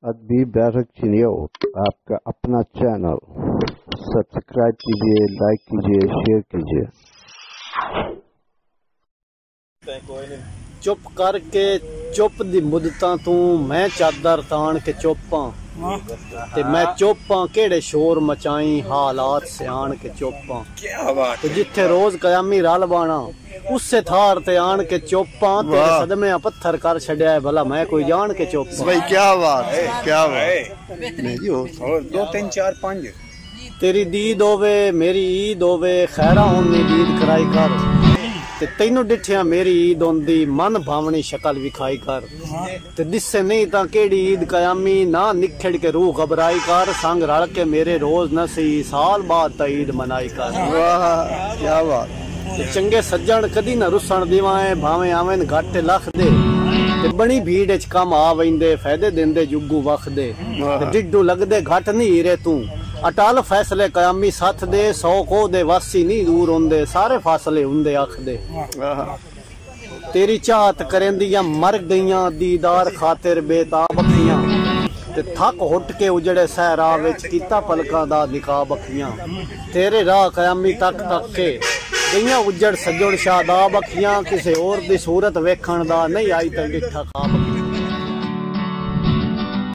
अदबी बैरक चिनियो आपका अपना चैनल, सब्सक्राइब कीजिए, लाइक कीजिए, शेयर कीजिए। चुप करके चुप दी मुद्दतां तू मैं चादर तान के चुपां ते मैं चुपां केड़े शोर मचाई हालात सियाण के चुपां। क्या बात ते जिथे रोज कयामी रल बाना उससे थार ते आन के चुपां तेरे सदमे पत्थर कर छड़या है भला मैं कोई जान के चुपां। भाई क्या बात है, क्या बात नहीं जी और 2 3 4 5 तेरी दीद होवे मेरी ईद होवे खैरा होनी दीद कराई कर ते तैनू डिठिया मेरी ईद होंदी मन भावनी शक्ल विखाई कर ते दिसे नहीं ता केड़ी ईद कयामी ना निखड़ के रूह घबराई कर संग रल के मेरे रोज नसी साल बाद ता ईद मनाई कर। वाह क्या बात। चंगे सज्जन कदी ना रुसन दीवाए भावे आवेन घट लख दे ते बड़ी भीड़ च कम आ वैंदे फायदे देंदे जुगू वख दे डिड्डू लगदे घट नहीं हीरे तू अटल फैसले कयामी साथ दे 100 को दे वासी नहीं दूर होंदे सारे फासले हुंदे आख दे। तेरी चाहत करेंदियां मर गईयां दीदार खातिर बेताब अखियां ते थक हुट के उजड़े सहरा विच कीता पलकां दा निकाब अखियां तेरे राह कयामी तक तक के गईयां उजड़ सजड़ शादाब अखियां किसे और दी सूरत वेखण दा नहीं आई ते डिठा खाब।